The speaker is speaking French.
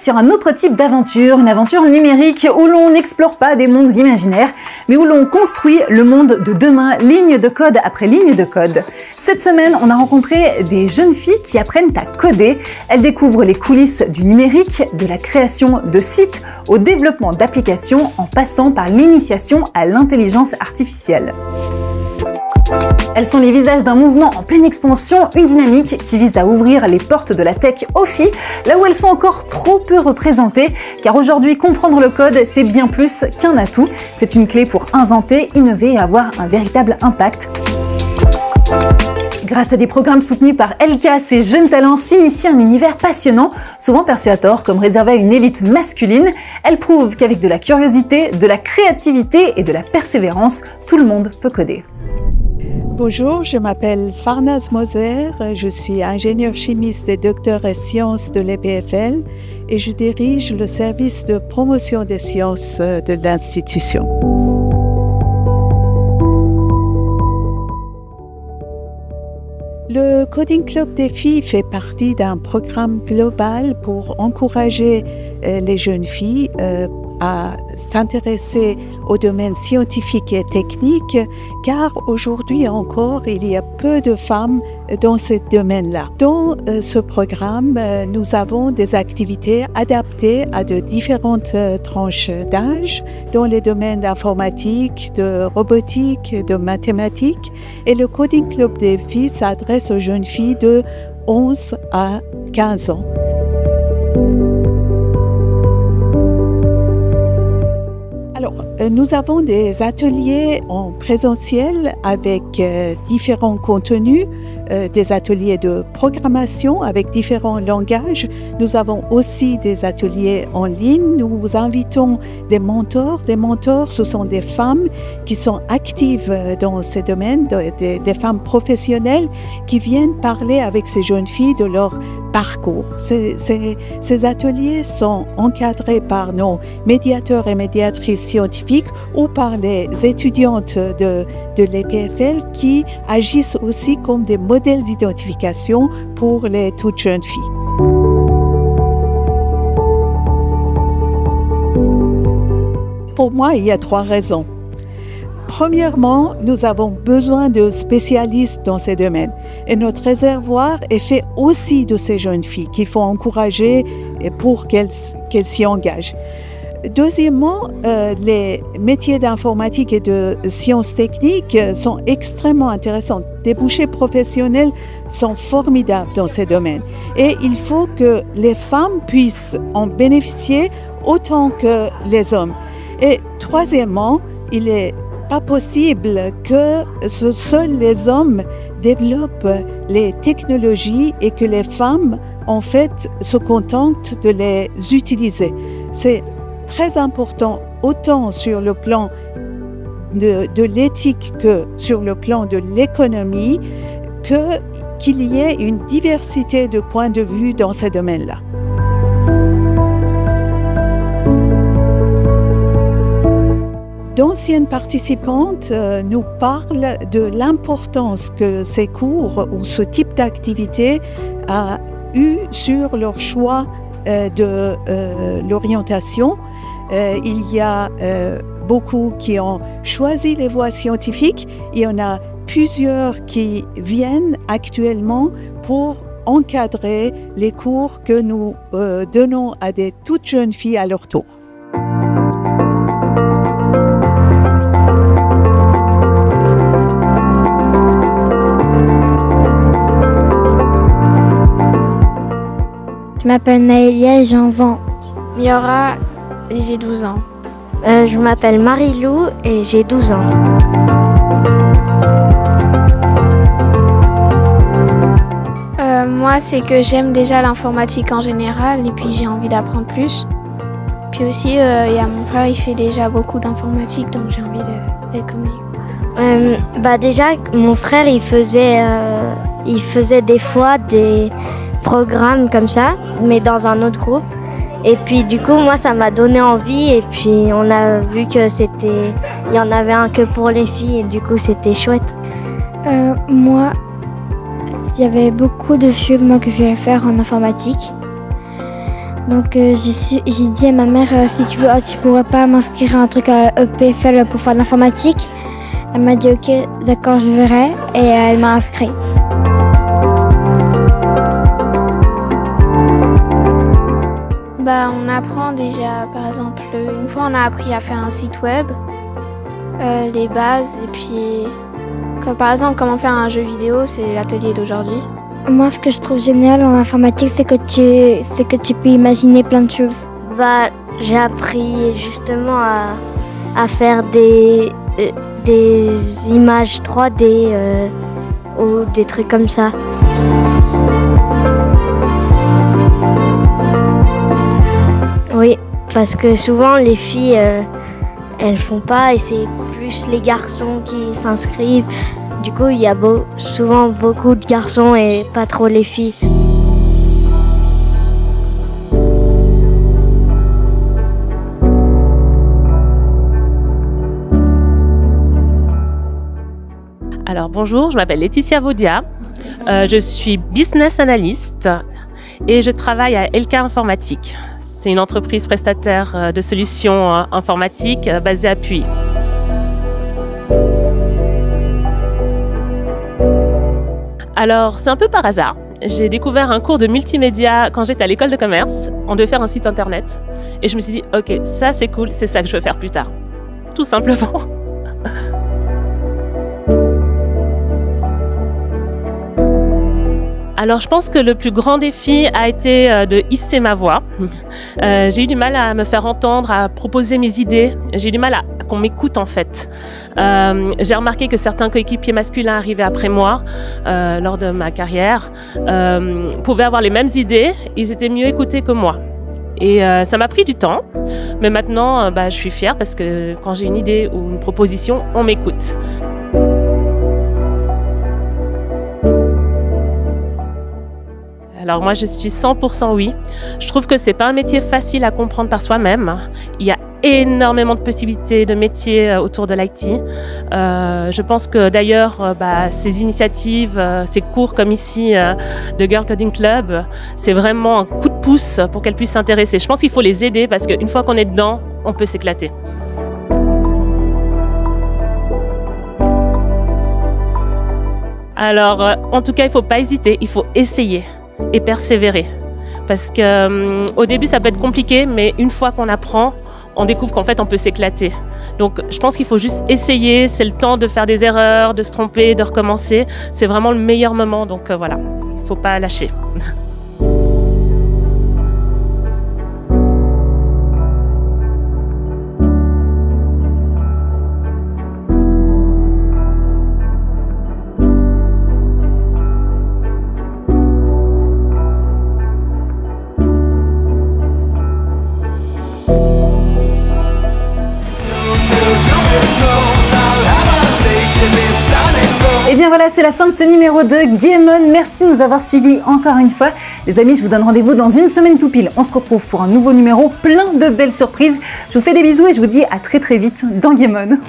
sur un autre type d'aventure, une aventure numérique où l'on n'explore pas des mondes imaginaires, mais où l'on construit le monde de demain, ligne de code après ligne de code. Cette semaine, on a rencontré des jeunes filles qui apprennent à coder. Elles découvrent les coulisses du numérique, de la création de sites au développement d'applications en passant par l'initiation à l'intelligence artificielle. Elles sont les visages d'un mouvement en pleine expansion, une dynamique qui vise à ouvrir les portes de la tech aux filles, là où elles sont encore trop peu représentées, car aujourd'hui comprendre le code, c'est bien plus qu'un atout, c'est une clé pour inventer, innover et avoir un véritable impact. Grâce à des programmes soutenus par LK, ces jeunes talents s'initient à un univers passionnant, souvent perçu à tort comme réservé à une élite masculine. Elles prouvent qu'avec de la curiosité, de la créativité et de la persévérance, tout le monde peut coder. Bonjour, je m'appelle Farnaz Moser, je suis ingénieure chimiste et docteur en sciences de l'EPFL et je dirige le service de promotion des sciences de l'institution. Le Coding Club des filles fait partie d'un programme global pour encourager les jeunes filles à s'intéresser aux domaines scientifiques et techniques, car aujourd'hui encore, il y a peu de femmes dans ce domaine-là. Dans ce programme, nous avons des activités adaptées à de différentes tranches d'âge, dans les domaines d'informatique, de robotique, de mathématiques. Et le Coding Club des filles s'adresse aux jeunes filles de 11 à 15 ans. Nous avons des ateliers en présentiel avec différents contenus, des ateliers de programmation avec différents langages. Nous avons aussi des ateliers en ligne. Nous invitons des mentors. Des mentors, ce sont des femmes qui sont actives dans ces domaines, des femmes professionnelles qui viennent parler avec ces jeunes filles de leur parcours. Ces ateliers sont encadrés par nos médiateurs et médiatrices scientifiques ou par les étudiantes de l'EPFL qui agissent aussi comme des modèles d'identification pour les toutes jeunes filles. Pour moi, il y a 3 raisons. Premièrement, nous avons besoin de spécialistes dans ces domaines et notre réservoir est fait aussi de ces jeunes filles qu'il faut encourager pour qu'elles s'y engagent. Deuxièmement, les métiers d'informatique et de sciences techniques sont extrêmement intéressants. Des débouchés professionnels sont formidables dans ces domaines et il faut que les femmes puissent en bénéficier autant que les hommes. Et troisièmement, il n'est pas possible que seuls les hommes développent les technologies et que les femmes, en fait, se contentent de les utiliser. C'est très important, autant sur le plan de l'éthique que sur le plan de l'économie, qu'il y ait une diversité de points de vue dans ces domaines-là. D'anciennes participantes nous parlent de l'importance que ces cours ou ce type d'activité a eu sur leur choix de l'orientation. Il y a beaucoup qui ont choisi les voies scientifiques. Il y en a plusieurs qui viennent actuellement pour encadrer les cours que nous donnons à des toutes jeunes filles à leur tour. Je m'appelle Naëlia et j'en vends. Miora et j'ai 12 ans. Je m'appelle Marie-Lou et j'ai 12 ans. Moi, c'est que j'aime déjà l'informatique en général et puis j'ai envie d'apprendre plus. Puis aussi, il y a mon frère, il fait déjà beaucoup d'informatique, donc j'ai envie d'être comme lui. Déjà, mon frère, il faisait des fois des programmes comme ça, mais dans un autre groupe. Et puis du coup, moi, ça m'a donné envie. Et puis on a vu que il y en avait un que pour les filles. Et du coup, c'était chouette. Moi, il y avait beaucoup de choses que je voulais faire en informatique. Donc j'ai dit à ma mère si tu pourrais pas m'inscrire à un truc à EPFL pour faire de l'informatique. Elle m'a dit ok, d'accord, je verrai, et elle m'a inscrit. On apprend déjà, par exemple, une fois on a appris à faire un site web, les bases, et puis par exemple comment faire un jeu vidéo, c'est l'atelier d'aujourd'hui. Moi, ce que je trouve génial en informatique, c'est que tu peux imaginer plein de choses. J'ai appris justement à faire des images 3D ou des trucs comme ça. Oui, parce que souvent les filles, elles font pas et c'est plus les garçons qui s'inscrivent. Du coup, il y a souvent beaucoup de garçons et pas trop les filles. Alors bonjour, je m'appelle Laetitia Vaudia, je suis business analyst et je travaille à LK Informatique. C'est une entreprise prestataire de solutions informatiques basée à Puy. Alors c'est un peu par hasard. J'ai découvert un cours de multimédia quand j'étais à l'école de commerce. On devait faire un site internet et je me suis dit ok, ça c'est cool, c'est ça que je veux faire plus tard. Tout simplement. Alors je pense que le plus grand défi a été de hisser ma voix. J'ai eu du mal à me faire entendre, à proposer mes idées. J'ai eu du mal à qu'on m'écoute en fait. J'ai remarqué que certains coéquipiers masculins arrivés après moi lors de ma carrière pouvaient avoir les mêmes idées, ils étaient mieux écoutés que moi. Et ça m'a pris du temps, mais maintenant je suis fière parce que quand j'ai une idée ou une proposition, on m'écoute. Alors moi je suis 100% oui. Je trouve que c'est pas un métier facile à comprendre par soi-même. Il y a énormément de possibilités de métiers autour de l'IT. Je pense que d'ailleurs ces initiatives, ces cours comme ici de Girl Coding Club, c'est vraiment un coup de pouce pour qu'elles puissent s'intéresser. Je pense qu'il faut les aider parce qu'une fois qu'on est dedans, on peut s'éclater. Alors en tout cas il ne faut pas hésiter, il faut essayer et persévérer. Parce qu'au début, ça peut être compliqué, mais une fois qu'on apprend, on découvre qu'en fait, on peut s'éclater. Donc, je pense qu'il faut juste essayer. C'est le temps de faire des erreurs, de se tromper, de recommencer. C'est vraiment le meilleur moment. Donc, voilà, il ne faut pas lâcher. Et bien voilà, c'est la fin de ce numéro de Game On. Merci de nous avoir suivis encore une fois. Les amis, je vous donne rendez-vous dans une semaine tout pile. On se retrouve pour un nouveau numéro plein de belles surprises. Je vous fais des bisous et je vous dis à très vite dans Game On.